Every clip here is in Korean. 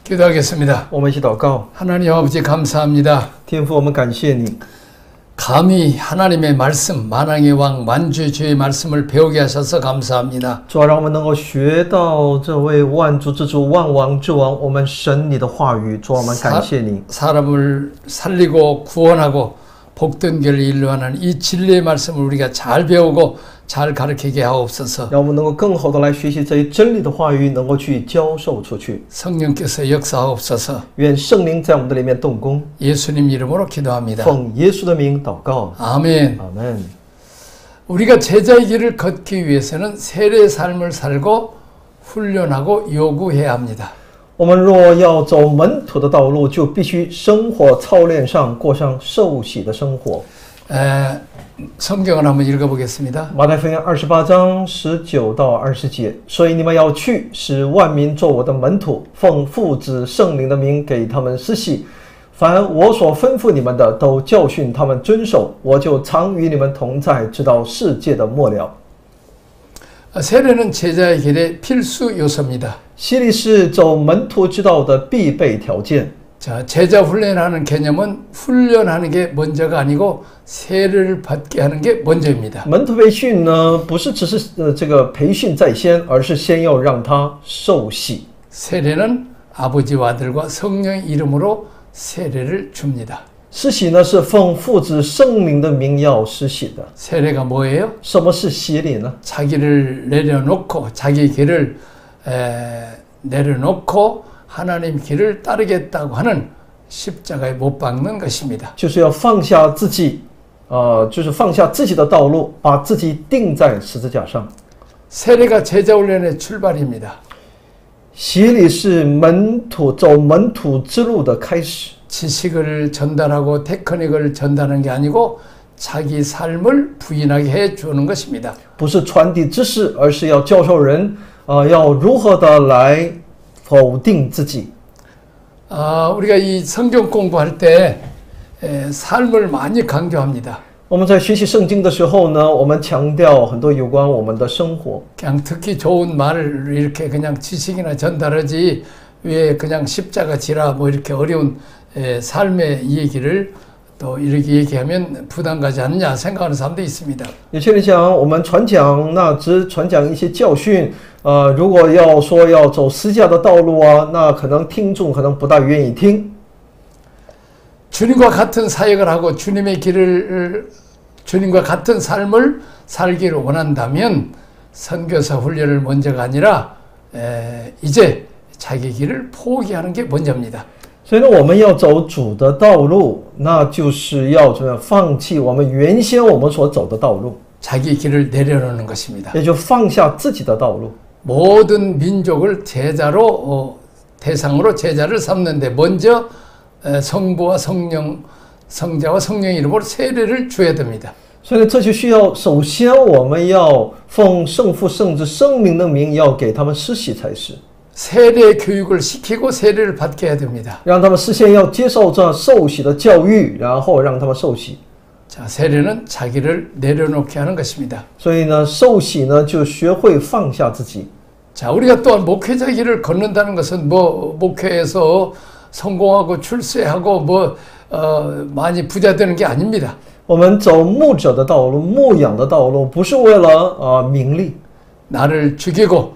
기도하겠습니다. 我们一起祷告。 하나님 아버지 감사합니다. 天父，我们感谢你， 감히 하나님의 말씀, 만왕의 왕, 만주의 말씀을 배우게 하셔서 감사합니다. 主啊，让我们能够学到这位万主之主、万王之王，我们神你的话语。主啊，我们感谢你。 사람을 살리고 구원하고 복된 길을 인도하는 이 진리의 말씀을 우리가 잘 배우고 잘 가르치게 하옵소서. 让我们能够更好的来学习这一真理的话语，能够去教授出去。 성령께서 역사하옵소서. 愿圣灵在我们的里面动工。 예수님 이름으로 기도합니다. 奉耶稣的名祷告。 아멘. 阿门。 우리가 제자의 길을 걷기 위해서는 세례의 삶을 살고 훈련하고 요구해야 합니다. 我们若要走门徒的道路，就必须生活操练上过上受洗的生活。 성경을 한번 읽어보겠습니다. 马太福音28章19到20节，所以你们要去，使万民做我的门徒，奉父子圣灵的名给他们施洗。凡我所吩咐你们的，都教训他们遵守。我就常与你们同在，直到世界的末了。 세례는 제자의 길의 필수 요소입니다. 洗礼是走门徒之道的必备条件。 자, 제자 훈련하는 개념은 훈련하는 게 먼저가 아니고 세례를 받게 하는 게 먼저입니다. 门徒培训呢，不是只是这个培训在先，而是先要让他受洗。 세례는 아버지와 아들과 성령의 이름으로 세례를 줍니다. 施洗呢，是奉父子圣灵的名要施洗的。 세례가 뭐예요? 什么是洗礼呢？ 자기를 내려놓고 자기 길을 내려놓고 하나님 길을 따르겠다고 하는 십자가에 못 박는 것입니다. 就是要放下自己，就是放下自己的道路，把自己钉在十字架上。 세례가 제자 훈련의 출발입니다. 洗礼是走门徒之路的开始。 지식을 전달하고 테크닉을 전달하는 게 아니고 자기 삶을 부인하게 해 주는 것입니다. 不是传递知识，而是要教授人，要如何的来否定自己。 우리가 이 성경 공부할 때 삶을 많이 강조합니다. 我们在学习圣经的时候呢，我们强调很多有关我们的生活。 그냥 듣기 좋은 말을 이렇게 그냥 지식이나 전달하지 왜 그냥 십자가 지라 뭐 이렇게 어려운 삶의 얘기를 또 이렇게 얘기하면 부담 가지 않느냐 생각하는 사람도 있습니다. 有些人想，我们传讲那只传讲一些教训，如果要说要走十字架的道路啊，那可能听众可能不大愿意听。 주님과 같은 사역을 하고 주님과 같은 삶을 살기를 원한다면 선교사 훈련을 먼저가 아니라 이제 자기 길을 포기하는 게 먼저입니다. 所以呢，我们要走主的道路，那就是要怎么样放弃我们原先我们所走的道路， 자기 길을 내려놓는 것입니다. 也就放下自己的道路。 모든 민족을 제자로 대상으로 제자를 삼는데 먼저 성부와 성자와 성령의 이름으로 세례를 줘야 됩니다. 所以呢，这就需要首先我们要奉圣父、圣子、圣灵的名，要给他们施洗才是。 세례 교육을 시키고 세례를 받게 해야 됩니다. 让他们事先要接受这受洗的教育，然后让他们受洗。 자, 세례는 자기를 내려놓게 하는 것입니다. 所以呢，受洗呢就学会放下自己。 자, 우리가 또한 목회자 길을 걷는다는 것은 뭐 목회에서 성공하고 출세하고 많이 부자 되는 게 아닙니다. 我们走牧者的道路、牧养的道路，不是为了名利。 나를 죽이고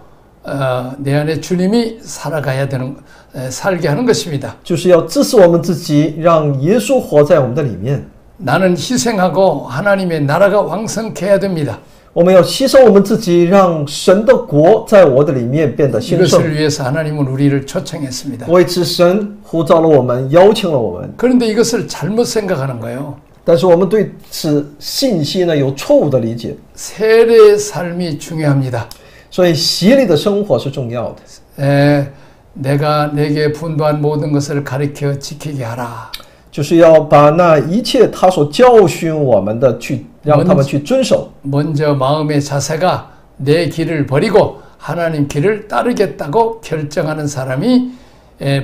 내 안에 주님이 살게 하는 것입니다. 就是要致死我们自己，让耶稣活在我们的里面。 나는 희생하고 하나님의 나라가 왕성케 해야 됩니다. 我们要牺牲我们自己，让神的国在我的里面变得兴盛。 이것을 위해서 하나님은 우리를 초청했습니다. 为此，神呼召了我们，邀请了我们。 그런데 이것을 잘못 생각하는 거예요. 但是我们对此信息呢有错误的理解， 세례의 삶이 중요합니다. 所以洗礼的生活是重要的。 내가 내게 분부한 모든 것을 가르쳐 지키게 하라. 就是要把那一切他所教训我们的让他们去遵守。 먼저 마음의 자세가 내 길을 버리고 하나님 길을 따르겠다고 결정하는 사람이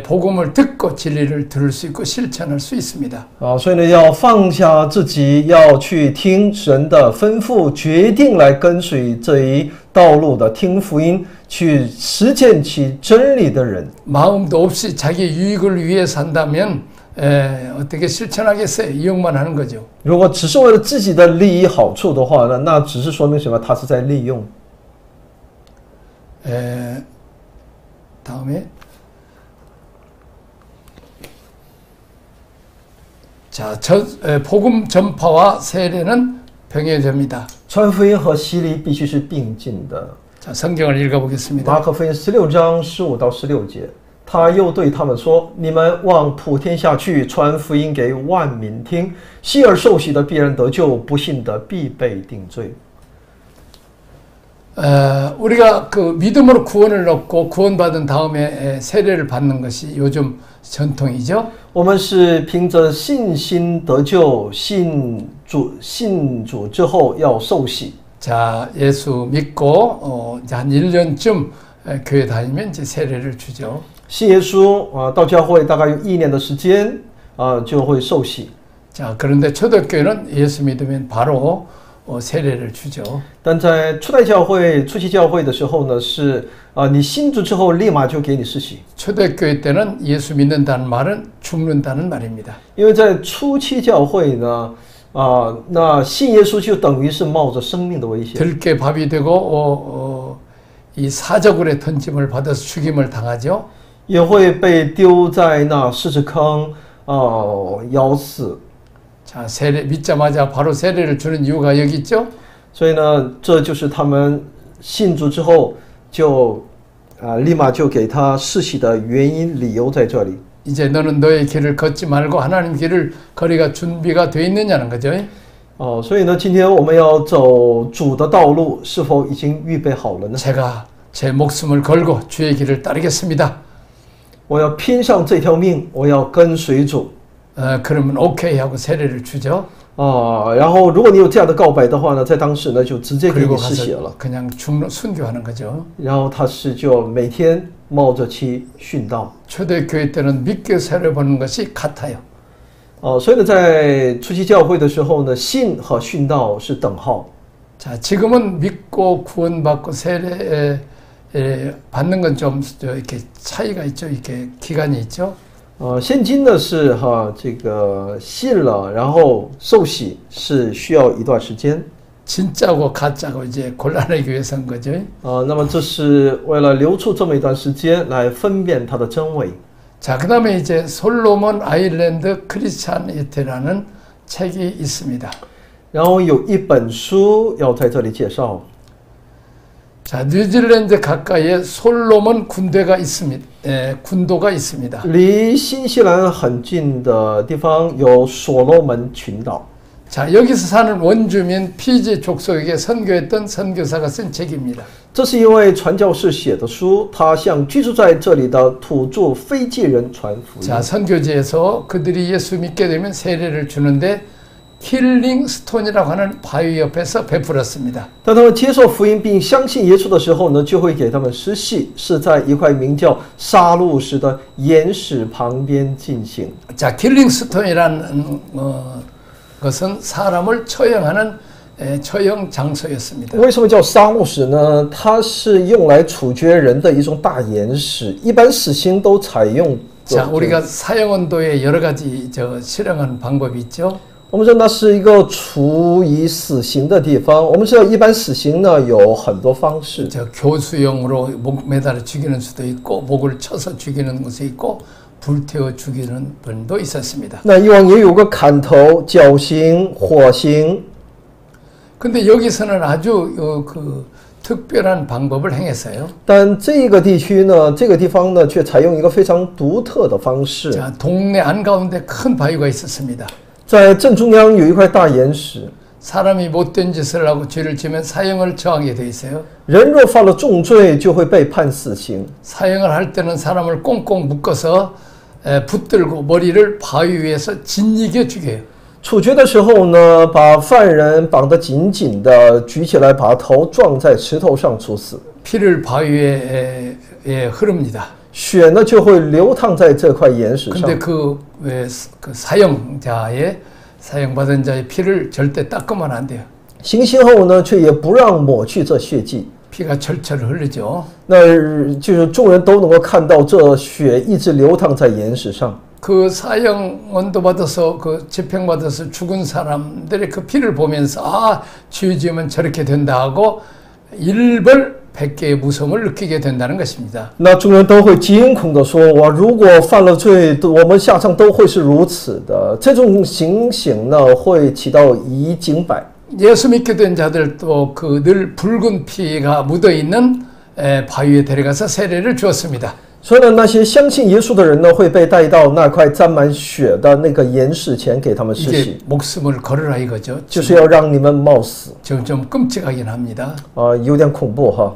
복음을 듣고 진리를 들을 수 있고 실천할 수 있습니다. 所以呢，要放下自己，要去听神的吩咐，决定来跟随这一道路的，听福音，去实践其真理的人。 마음도 없이 자기 유익을 위해 산다면 어떻게 실천하겠어요? 이용만 하는 거죠. 如果只是为了自己的利益好处的话呢，那只是说明什么？他是在利用。 다음에 자, 복음 전파와 세례는 병행됩니다. 传福音和洗礼必须是并进的。 자, 성경을 읽어보겠습니다. 马可福音16章15到16节，他又对他们说：“你们往普天下去，传福音给万民听。信而受洗的必然得救，不信的必被定罪。” 우리가 그 믿음으로 구원을 얻고 구원받은 다음에 세례를 받는 것이 요즘 전통이죠. 我们是凭着信心得救，信主之后要受洗。 자, 예수 믿고 이제 한 1년쯤 교회 다니면 이제 세례를 주죠. 信耶稣到教会大概有1年的时间就会受洗。 자, 그런데 초대교회는 예수 믿으면 바로 세례를 주죠. 但在初代教会、初期教会的时候呢，是你信主之后立马就给你施洗。 초대교회 때는 예수 믿는다는 말은 죽는다는 말입니다. 因为在初期教会呢，那信耶稣就等于是冒着生命的危险。 들깨 밥이 되고 이 사저굴에 던짐을 받아서 죽임을 당하죠. 也会被丢在那狮子坑，咬死。 자, 세례 믿자마자 바로 세례를 주는 이유가 여기 있죠. 所以呢，这就是他们信主之后就立马就给他施洗的原因理由在这里。 이제 너는 너의 길을 걷지 말고 하나님 길을 거리가 준비가 돼 있느냐는 거죠. 所以呢，今天我们要走主的道路，是否已经预备好了呢？ 제가 제 목숨을 걸고 주의 길을 따르겠습니다. 我要拼上这条命，我要跟随主。 그러면 오케이 하고 세례를 주죠. 然后如果你有这样的告白的话呢，在当时呢就直接给 그리고 你施洗 가서 了。 그냥 순교하는 거죠. 然后他是就每天冒着气殉道。 초대교회 때는 믿게 세례 받는 것이 같아요. 所以呢，在初期教会的时候呢，信和殉道是等号。 자, 지금은 믿고 구원받고 세례 받는 건 좀 이렇게 차이가 있죠. 이렇게 기간이 있죠. 现今呢是这个信了，然后受洗是需要一段时间。 진짜고 가짜고 이제 골라내기 위해서 한 거죠. 那么这是为了留出这么一段时间来分辨它的真伪。 자, 그다음에 이제 솔로몬 아일랜드 크리스찬이테라는 책이 있습니다. 然后有一本书要在这里介绍。 자, 뉴질랜드 가까이에 솔로몬 군대가 있습니다. 군도가 있습니다. 离新西兰很近的地方有所罗门群岛。 자, 여기서 사는 원주민 피지 족속에게 선교했던 선교사가 쓴 책입니다. 这是一位传教士写的书，他向居住在这里的土著非记人传福音。 자, 선교지에서 그들이 예수 믿게 되면 세례를 주는데 힐링 스톤이라고 하는 바위 옆에서 베풀었습니다. 当他们接受福音并相信耶稣的时候呢，就会给他们施洗，是在一块名叫杀戮石的岩石旁边进行。 자, 힐링 스톤이라는 것은 사람을 처형하는 처형 장소였습니다. 为什么叫杀戮石呢？它是用来处决人的一种大岩石，一般死刑都采用。 자, 우리가 사형언도에 여러 가지 실행하는 방법이 있죠. 我们说那是一个处以死刑的地方。我们知道一般死刑呢有很多方式。 교수형으로 목 매달아 죽이는 수도 있고 목을 쳐서 죽이는 것도 있고 불태워 죽이는 분도 있었습니다. 那以往也有个砍头、绞刑、火刑。 근데 여기서는 아주 특별한 방법을 행했어요. 但这个地区呢，这个地方呢，却采用一个非常独特的方式。 자, 동네 안가운데 큰 바위가 있었습니다. 在正中央有一块大岩石。 사람이 못된 짓을 하고 죄를 지면 사형을 처하게 돼 있어요. 人若犯了重罪，就会被判死刑。 사형을 할 때는 사람을 꽁꽁 묶어서 붙들고 머리를 바위 위에서 짓이겨 죽여요. 处决的时候呢，把犯人绑得紧紧的，举起来，把头撞在石头上处死。 피를 바위에 흐릅니다. 血呢就会流淌在这块岩石上。 근데 그 사형받은 자의 피를 절대 닦으면 안 돼요. 行刑后呢，却也不让抹去这血迹。 피가 철철 흘리죠. 那就是众人都能够看到这血一直流淌在岩石上。 그 사형원도 받아서 그 집행받아서 죽은 사람들의 그 피를 보면서 아, 죄 지으면 저렇게 된다 하고 일벌 100개의 무서움을 느끼게 된다는 것입니다. 那众人都会惊恐地说：“我如果犯了罪，我们下场都会是如此的。”这种情形呢，会起到以儆百。 예수 믿게 된 자들도 그 늘 붉은 피가 묻어 있는 바위에 데려가서 세례를 주었습니다. 所以呢，那些相信耶稣的人呢，会被带到那块沾满血的那个岩石前，给他们施洗， 목숨을 걸으라 이거죠. 就是要让你们冒死。 지금 좀 끔찍하긴 합니다. 有点恐怖哈。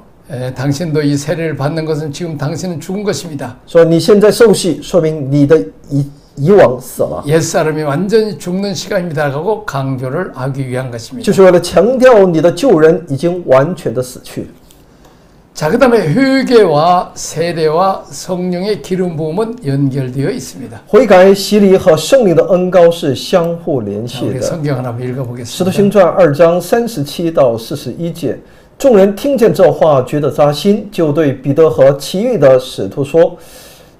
당신도 이 세례를 받는 것은 지금 당신은 죽은 것입니다. 说你现在受洗，说明你的以往死了， 옛사람이 완전히 죽는 시간입니다 하고 강조를 하기 위한 것입니다. 就是为了强调你的旧人已经完全的死去。 자, 그 다음에 회개와 세례와 성령의 기름 부음은 연결되어 있습니다. 悔改、洗礼和圣灵的恩膏是相互联 자, 系 우리 的。 성경 하나 使徒 읽어보겠습니다. 行传2章37到41节，众人听见这话，觉得扎心，就对彼得和其余的使徒说：“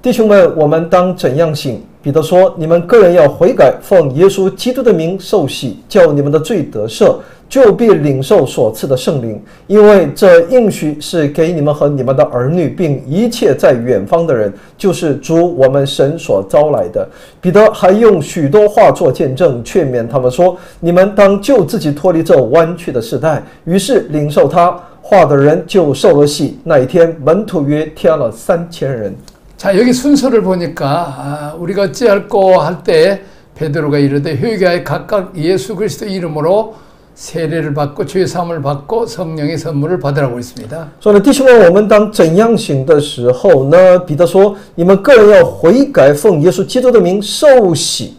弟兄们，我们当怎样行？”彼得说：“你们个人要悔改，奉耶稣基督的名受洗，叫你们的罪得赦，就必领受所赐的圣灵，因为这应许是给你们和你们的儿女，并一切在远方的人，就是主我们神所招来的。”彼得还用许多话做见证，劝勉他们说：“你们当救自己脱离这弯曲的时代。”于是领受他话的人就受了洗。那一天，门徒约添了3000人。 자, 여기 순서를 보니까 우리가 어찌할꼬 할 때 베드로가 이르되 회개하여 각각 예수 그리스도 이름으로 세례를 받고 죄 사함을 받고 성령의 선물을 받으라고 했습니다. 所以呢，弟兄们，我们当怎样行的时候呢？彼得说：“你们个人要悔改，奉耶稣基督的名受洗，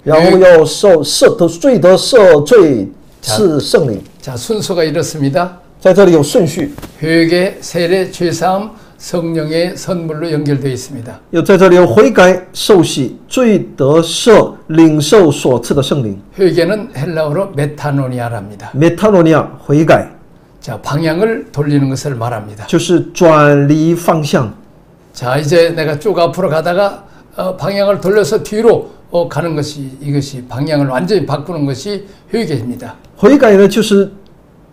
然后要受罪得赦罪赐圣灵。” 자, 순서가 이렇습니다. 在这里有顺序， 회개, 세례, 죄 사함, 성령의 선물로 연결되어 있습니다. 在这里有悔改、受洗、罪得赦、领受所赐的圣灵。 회개는 헬라어로 메타노니아랍니다. 메타노니아 悔改 자, 방향을 돌리는 것을 말합니다. 就是转离方向。 자, 이제 내가 쭉 앞으로 가다가 방향을 돌려서 뒤로 가는 것이 이것이 방향을 완전히 바꾸는 것이 회개입니다. 悔改呢，就是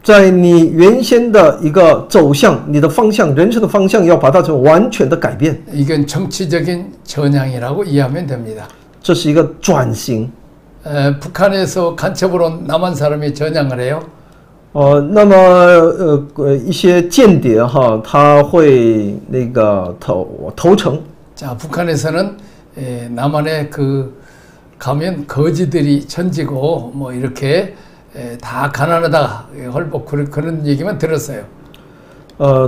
在你原先的一个走向，你的方向，人生的方向，要把它成完全的改变。 이건 정치적인 전향이라고 이해하면 됩니다. 这是一个转型。 북한에서 간첩으로 남한 사람이 전향을 해요. 那么一些间谍哈，他会那个投诚。 자, 북한에서는 남한에 그 가면 거지들이 천지고 뭐 이렇게 다 가난하다 헐벗 그런 얘기만 들었어요.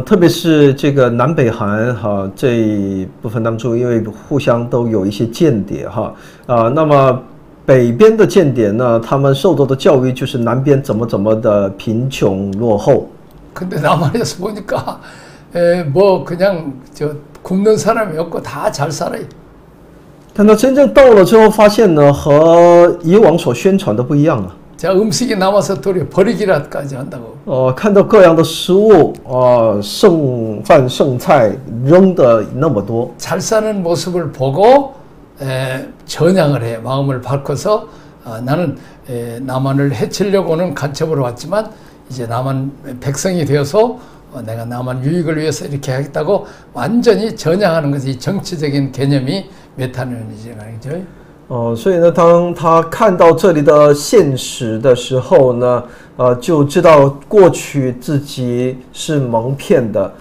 特别是这个南北韩哈这一部分当中，因为互相都有一些间谍哈那么北边的间谍呢，他们受到的教育就是南边怎么的贫穷落后。 근데 남한에서 보니까 뭐 그냥 저 굶는 사람이 없고 다 잘 살아요. 但他真正到了之后，发现呢和以往所宣传的不一样了。 자, 음식이 남아서 도리어 버리기라까지 한다고. 看到各样的食物剩饭剩菜扔的那么多。 잘 사는 모습을 보고 전향을 해. 마음을 바꿔서 나는 남한을 해치려고 오는 간첩으로 왔지만 이제 남한 백성이 되어서 내가 남한 유익을 위해서 이렇게 하겠다고 완전히 전향하는 것이 정치적인 개념이 메타노니아죠. 所以呢，当他看到这里的现实的时候呢，就知道过去自己是蒙骗的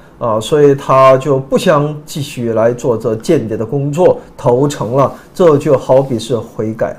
所以他就不想继续来做这间谍的工作，投诚了。这就好比是悔改了。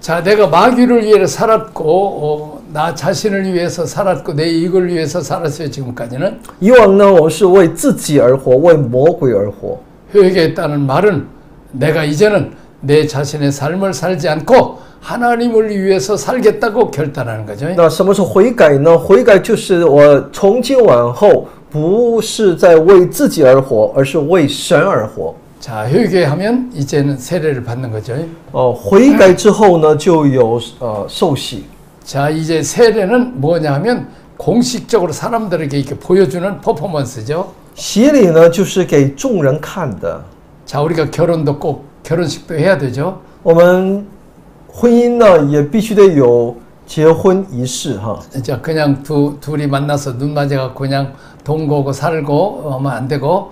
자, 내가 마귀를 위해 살았고 나 자신을 위해서 살았고 내 이익을 위해서 살았어요. 지금까지는. 以往呢，我是为自己而活，为魔鬼而活。 회개했다는 말은 내가 이제는 내 자신의 삶을 살지 않고 하나님을 위해서 살겠다고 결단하는 거죠. 那什么是悔改呢？悔改就是我从今往后不是在为自己而活，而是为神而活。 자, 회개하면 이제는 세례를 받는 거죠. 悔改之后呢，就有受洗。 자, 이제 세례는 뭐냐 하면 공식적으로 사람들에게 이렇게 보여주는 퍼포먼스죠. 洗礼呢，就是给众人看的。 자, 우리가 결혼도 꼭 결혼식도 해야 되죠. 我们婚姻呢，也必须得有结婚仪式哈。 자, 그냥 둘이 만나서 눈 맞아갖고 그냥 동거고 살고 하면 안 되고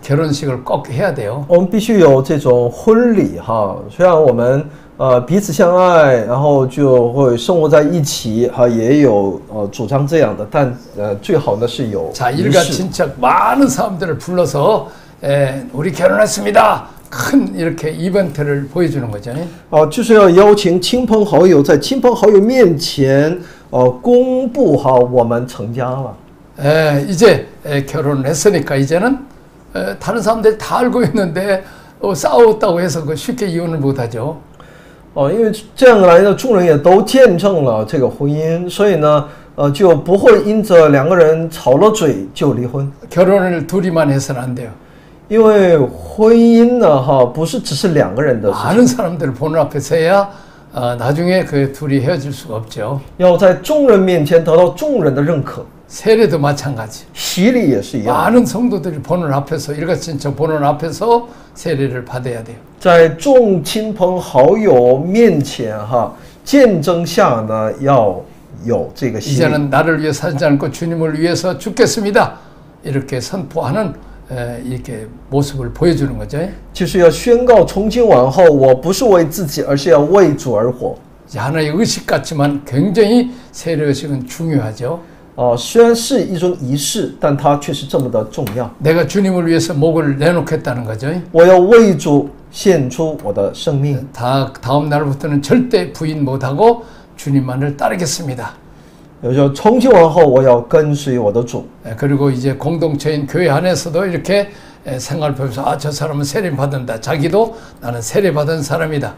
결혼식을 꼭 해야 돼요. 我们必须有这种婚礼哈。虽然我们彼此相爱，然后就会生活在一起哈，也有主张这样的，但最好呢是有 자, 仪 일가 式。 친척 많은 사람들을 불러서 우리 결혼했습니다. 큰 이렇게 이벤트를 보여주는 거죠. 就是要邀请亲朋好友，在亲朋好友面前公布哈我们成家了。 이제 결혼을 했으니까 이제는 다른 사람들이 다 알고 있는데 싸웠다고 해서 쉽게 이혼을 못하죠. 因为这样来呢，众人也都见证了这个婚姻，所以呢，就不会因着两个人吵了嘴就离婚。 결혼을 둘이만 해서는 안 돼요. 因为婚姻呢，不是只是两个人的事情， 많은 사람들을 보는 앞에서 해야 나중에 그 둘이 헤어질 수가 없죠. 要在众人面前得到众人的认可。 세례도 마찬가지. 洗礼也是一样， 많은 성도들이 보는 앞에서 일가친척 보는 앞에서 세례를 받아야 돼요. 在众亲朋好友面前见证下呢，要有这个洗礼。 이제는 나를 위해 살지 않고 주님을 위해서 죽겠습니다. 이렇게 선포하는 이렇게 모습을 보여주는 거죠. 就是要宣告，从今往后，我不是为自己，而是要为主而活。 하나의 의식 같지만 굉장히 세례 의식은 중요하죠. 虽然是一种仪式，但它却是这么的重要。 내가 주님을 위해서 목을 내놓겠다는 거죠. 我要为主献出我的生命。 다음 날부터는 절대 부인 못하고 주님만을 따르겠습니다. 也就从今往后，我要跟随我的主。 그리고 이제 공동체인 교회 안에서도 이렇게 생활 보면서 저 사람은 세례 받는다. 자기도 나는 세례 받은 사람이다.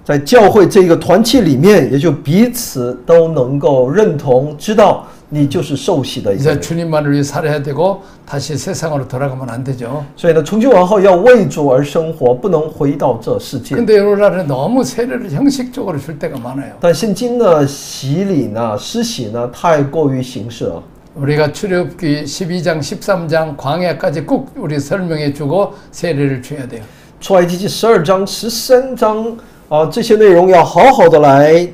在教会这个团契里面，也就彼此都能够认同，知道你就是受洗的一个 이제 人。 주님만을 위해 살아야 되고 다시 세상으로 돌아가면 안 되죠. 所以呢，从今往后要为主而生活，不能回到这世界。 근데 오늘날에 너무 세례를 형식적으로 줄 때가 많아요. 但现今呢，洗礼呢、施洗呢，太过于形式了。 우리가 출애굽기 12장, 13장 광야까지 꼭 우리 설명해 주고 세례를 줘야 돼요. 出埃及记12章、13章这些内容要好好的来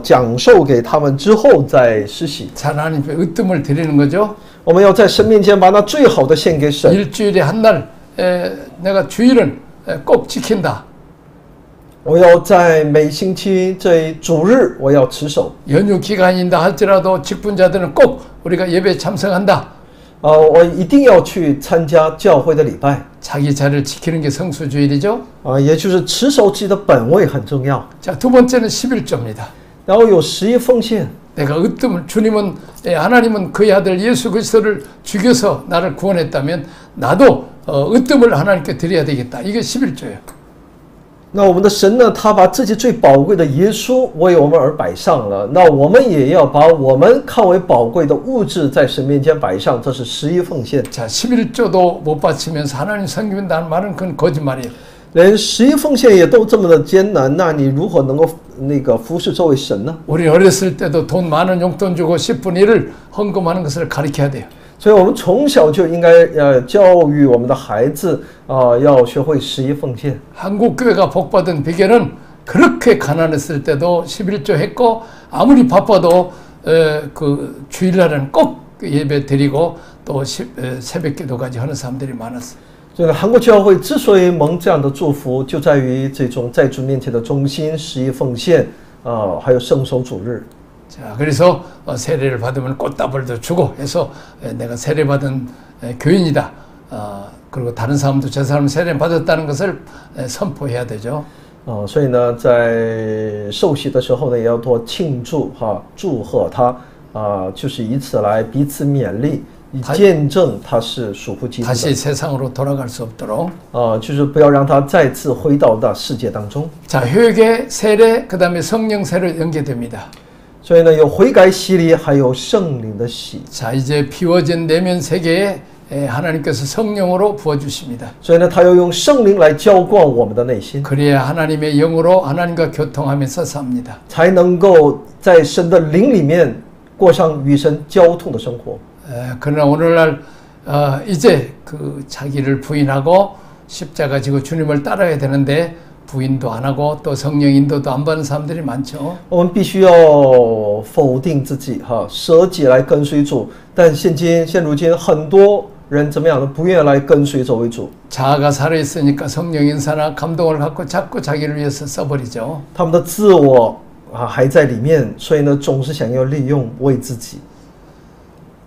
讲授给他们之后再施洗。 하나님께 으뜸을 드리는 거죠. 我们要在神面前把那最好的献给神。 일주일에 한 날 내가 주일은 꼭 지킨다. 我要在每星期这主日我要持守。 연휴 기간인다 할지라도 직분자들은 꼭 우리가 예배 참석한다. 我一定要去参加教会的礼拜。 자기 자리를 지키는 게 성수주일이죠. 也就是持守自己的本位很重要。 자, 두 번째는 11조입니다. 然后有十一奉献。 내가 으뜸을 주님은 하나님은 그의 아들 예수 그리스도를 죽여서 나를 구원했다면 나도 으뜸을 하나님께 드려야 되겠다. 이게 11조예요. 那我们的神呢，他把自己最宝贵的耶稣为我们而摆上了，那我们也要把我们看为宝贵的物质在神面前摆上，这是十一奉献。 자, 11조도 못 바치면서 하나님 섬기는다는 말은 그건 거짓말이에요. 连十一奉献也都这么的艰难，那你如何能够服侍这位神呢？ 우리 어렸을 때도 돈 많은 용돈 주고 10분의 1을 헌금하는 것을 가르쳐야 돼요. 所以我们从小就应该教育我们的孩子要学会十一奉献。 한국 교회가 복받은 비결은 그렇게 가난했을 때도 11조 했고 아무리 바빠도 그 주일날은 꼭 예배 드리고 또 새벽 기도까지 하는 사람들이 많았어요. 这个韩国教会之所以蒙这样的祝福，就在于这种在主面前的忠心、十一奉献还有圣守主日。 자, 그래서 세례를 받으면 꽃다발도 주고 해서 내가 세례 받은 교인이다. 그리고 다른 사람도 저 사람 세례 받았다는 것을 선포해야 되죠. 所以呢，在受洗的时候呢，也要多庆祝祝贺他就是以此来彼此勉励，以见证他是属乎基督的。 다시 세상으로 돌아갈 수 없도록. 就是不要让他再次回到那世界当中。 자, 회개, 세례, 그다음에 성령 세례 연계됩니다. 所以呢，有悔改洗礼，还有圣灵的洗。 자, 이제 비워진 내면 세계에 하나님께서 성령으로 부어주십니다. 所以呢，他要用圣灵来浇灌我们的内心， 그래야 하나님의 영으로 하나님과 교통하면서 삽니다. 才能够在神的灵里面过上与神交通的生活。 그러나 오늘날 이제 그 자기를 부인하고 십자가 지고 주님을 따라야 되는데 부인도 안 하고 또 성령 인도도 안 받는 사람들이 많죠. 我们必须要否定自己，舍己来跟随主。但现如今，很多人怎么样呢？不愿意来跟随这位主。 자아가 살아있으니까 성령 인사나 감동을 갖고 자꾸 자기를 위해서 써버리죠. 他们的自我还在里面，所以呢，总是想要利用为自己。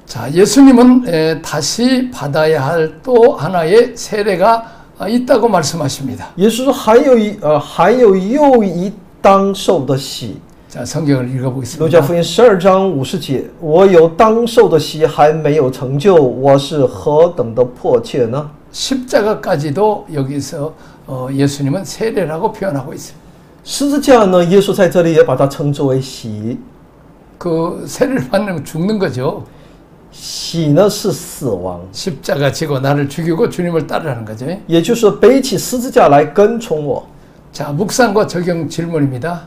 자, 예수님은 다시 받아야 할 또 하나의 세례가 있다고 말씀하십니다. 耶稣说还有又一当受的洗。 자, 성경을 路 읽어보겠습니다. 加福音12章50节，我有当受的洗还没有成就，我是何等的迫切呢？ 십자가까지도 여기서 예수님은 세례라고 표현하고 있습니다. 十字架呢，耶稣在这里也把它称之为洗。 그 세례를 받는 죽는 거죠. 洗呢是死亡， 십자가 지고 나를 죽이고 주님을 따르라는 거죠. 也就是背起十字架来跟从我。 자, 묵상과 적용 질문입니다.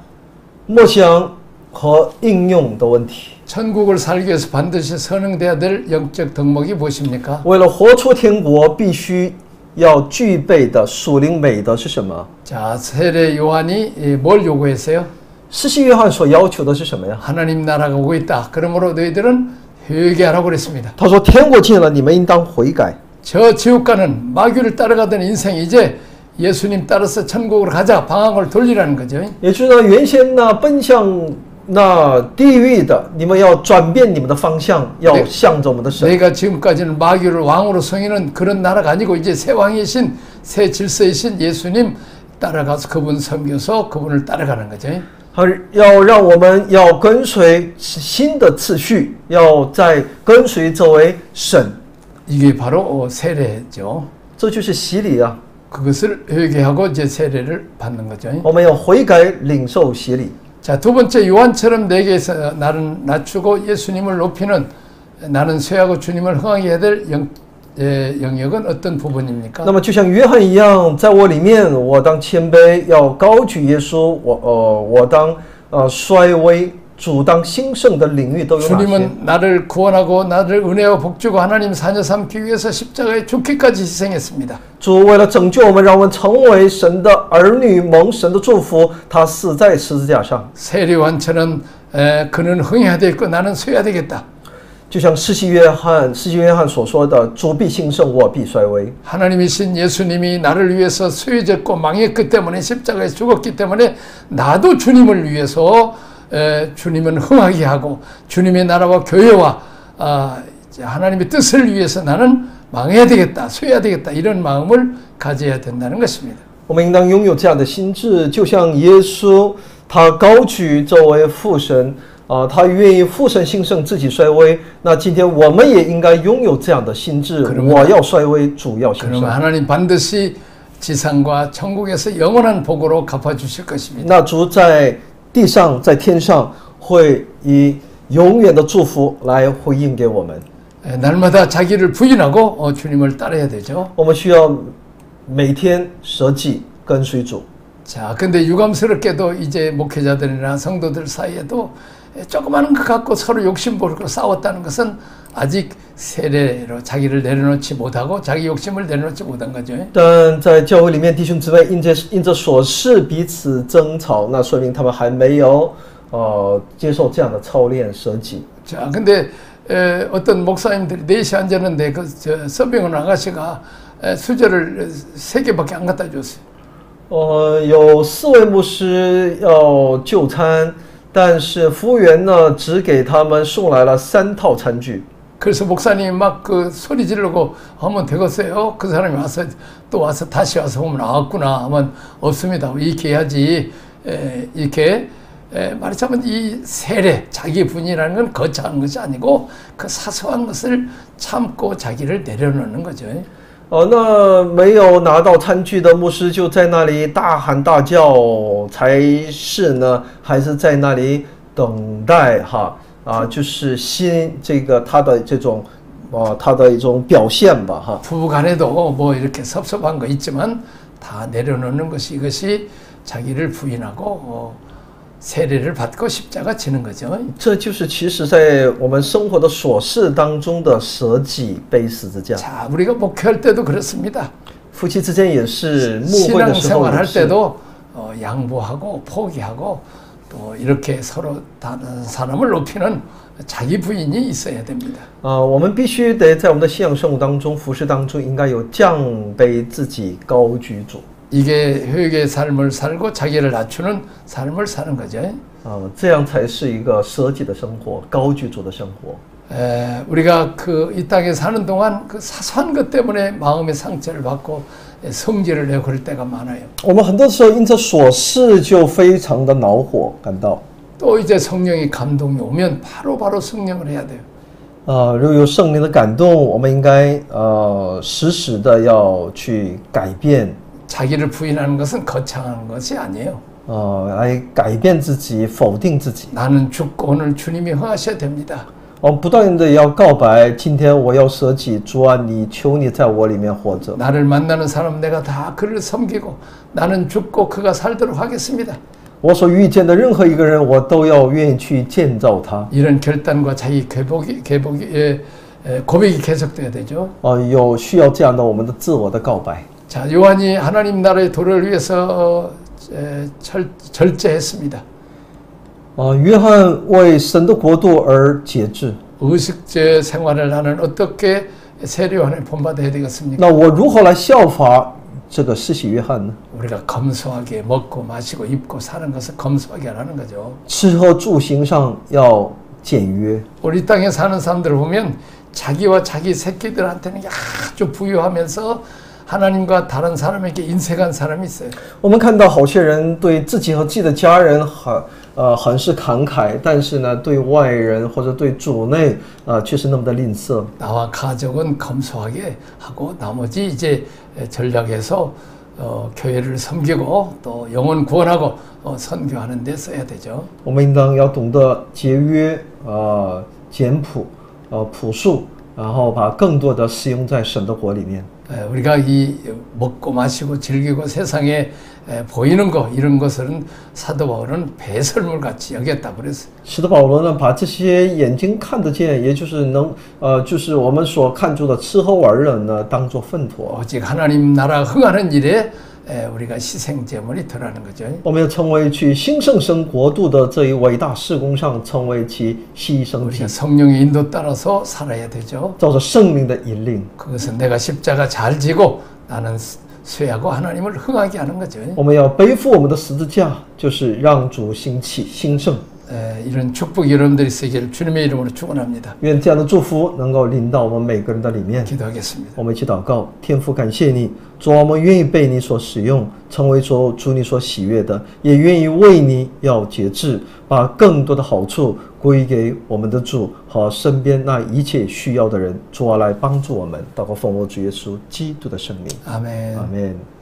默想和应用的问题。 천국을 살기 위해서 반드시 선행돼야 될 영적 덕목이 무엇입니까? 为了活出天国，必须要具备的属灵美德是什么？ 자, 세례 요한이 뭘 요구했어요? 施洗约翰所要求的是什么呀？ 하나님 나라가 오고 있다. 그러므로 너희들은 회개하라고 그랬습니다. 他说：“天国近了，你们应当悔改。 저 지옥 가는 마귀를 따라가던 인생이 이제 예수님 따라서 천국으로 가자. 방향을 돌리라는 거죠. ”也就是呢，原先呢奔向那地狱的，你们要转变你们的方向，要向着我们的神。 내가 지금까지는 마귀를 왕으로 섬기는 그런 나라가 아니고 이제 새 왕이신 새 질서이신 예수님 따라가서 그분 섬겨서 그분을 따라가는 거죠. 要让我们要跟随新的次序，要在跟随这位神， 이게 바로 세례죠. 这就是洗礼啊！ 그것을 회개하고 이제 세례를 받는 거죠. 我们要悔改，领受洗礼。 자, 두 번째 요한처럼 내게서 나를 낮추고 예수님을 높이는 나는 쇠하고 주님을 흥하게 해야 될 영역은 어떤 부분입니까? 那么就像约翰一样，在我里面，我当谦卑，要高举耶稣；我当衰微，主当兴盛的领域都有哪些？ 주님은 나를 구원하고 나를 은혜와 복주고 하나님 자녀 삼기 위해서 십자가에 죽기까지 희생했습니다. 主为了拯救我们，让我们成为神的儿女，蒙神的祝福，他死在十字架上。 세례요한처럼 그는 흥해야 되겠고 나는 쇠야 되겠다. 就像施洗约翰所说的：“主必兴盛，我必衰微。” 하나님이신 예수님이 나를 위해서 쇠졌고 망했기 때문에 십자가에 죽었기 때문에 나도 주님을 위해서 주님은 흥하게 하고 주님의 나라와 교회와 하나님의 뜻을 위해서 나는 망해야 되겠다, 쇠야 되겠다 이런 마음을 가져야 된다는 것입니다. 我们应当拥有这样的心智，就像耶稣他高举这位父神。他愿意父神兴盛，自己衰微。那今天我们也应该拥有这样的心智。我要衰微，主要兴盛。 그러면 하나님 반드시 지상과 천국에서 영원한 복으로 갚아주실 것입니다. 那主在地上，在天上会以永远的祝福来回应给我们。 날마다 자기를 부인하고 주님을 따라야 되죠. 我们需要每天舍己跟随主。 자, 근데 유감스럽게도 이제 목회자들이나 성도들 사이에도 조그마한 것 갖고 서로 욕심부리고 싸웠다는 것은 아직 세례로 자기를 내려놓지 못하고 자기 욕심을 내려놓지 못한 거죠. 但在教会里面，弟兄姊妹因着琐事彼此争吵，那说明他们还没有接受这样的操练舍己。 자, 근데 어떤 목사님들이 4시 앉았는데 그 서병훈 아가씨가 수저를 3개밖에 안 갖다 줬어요. 有4位牧师要就餐，但是服务员呢只给他们送来了3套餐具。 그래서 목사님이 막 그 소리 지르고 하면 되겠어요. 그 사람이 와서 또 와서 다시 와서 보면 나왔구나 하면 없습니다. 이렇게 해야지. 이렇게 말하자면 이 세례 자기 분이라는 건 거창한 것이 아니고 그 사소한 것을 참고 자기를 내려놓는 거죠. 那没有拿到餐具的牧师就在那里大喊大叫才是呢，还是在那里等待就是心这个他的这种他的一种表现吧哈。 부부간에도 뭐 이렇게 섭섭한 거 있지만 다 내려놓는 것이 이것이 자기를 부인하고 세례를 받고 십자가 지는 거죠. 这就是其实在我们生活的琐事当中的舍己背十字架。 자, 우리가 목회할 때도 그렇습니다. 夫妻之间也是牧会的时候 신앙생활 也 할 是。 때도 양보하고 포기하고 또 이렇게 서로 다른 사람을 높이는 자기 부인이 있어야 됩니다. 我们必须得在我们的信仰生活当中、服侍当中，应该有降卑自己、高举主。 이게 회개의 삶을 살고 자기를 낮추는 삶을 사는 거죠. 这样才是一个舍己的生活、高举主的生活。 우리가 이 땅에 사는 동안 그 사소한 것 때문에 마음의 상처를 받고 성질을 내고 그럴 때가 많아요. 我们很多时候因着琐事就非常的恼火，感到 또 이제 성령의 감동이 오면 바로 성령을 해야 돼요. 如果有圣灵的感动，我们应该时时的要去改变。 자기를 부인하는 것은 거창한 것이 아니에요. 来改变自己，否定自己。 나는 죽고 오늘 주님이 흥하셔야 됩니다. 不断的要告白，今天我要舍己，主啊，你求你在我里面活着。 나를 만나는 사람 내가 다 그를 섬기고 나는 죽고 그가 살도록 하겠습니다. 我所遇见的任何一个人，我都要愿意去建造他。 이런 결단과 자기 고백이 계속돼야 되죠. 有需要这样的我们的自我的告白。 자, 요한이 하나님 나라의 도를 위해서 절제했습니다. 约翰为神的国度而节制。 의식제 생활을 나는 어떻게 세례요한을 본받아야 되겠습니까? 那我如何来效法这个施洗约翰呢？ 우리가 검소하게 먹고 마시고 입고 사는 것을 검소하게 하라는 거죠. 吃喝住行上要简约。 우리 땅에 사는 사람들을 보면 자기와 자기 새끼들한테는 아주 부유하면서 하나님과 다른 사람에게 인색한 사람이 있어요. 我们看到好些人对自己和自己的家人很是慷慨，但是呢，对外人或者对主内却是那么的吝啬。 나와 가족은 검소하게 하고 나머지 이제 전략해서 교회를 섬기고 또 영혼 구원하고 선교하는 데 써야 되죠. 我们应当要懂得节约、简朴、朴素，然后把更多的使用在神的国里面。 우리가 이 먹고 마시고 즐기고 세상에 보이는 거 이런 것은 사도 바울은 배설물 같이 여겼다 그랬어요. 使徒保罗呢，把这些眼睛看得见，也就是就是我们所看出的吃喝玩乐呢，当作粪土。 오직 하나님 나라 흥하는 일에 우리가 희생 제물이 들어가는 거죠. 我们要成为去兴盛神国度的这一伟大事工上，成为其牺牲体， 우리가 성령의 인도 따라서 살아야 되죠. 照着圣灵的引领。 그것은 내가 십자가 잘 지고 나는 쇠하고 하나님을 흥하게 하는 거죠. 我们要背负我们的十字架，就是让主兴起兴盛。 이런 축복이 여러분들이 있기를 주님의 이름으로 축원합니다. 愿这样的祝福能够临到我们每个人的里面。 기도하겠습니다. 我们一起祷告，天父，感谢你，主啊，我们愿意被你所使用，成为主你所喜悦的，也愿意为你要节制，把更多的好处归给我们的主和身边那一切需要的人。主啊，来帮助我们，祷告奉我主耶稣基督的圣名， 아멘. 阿门。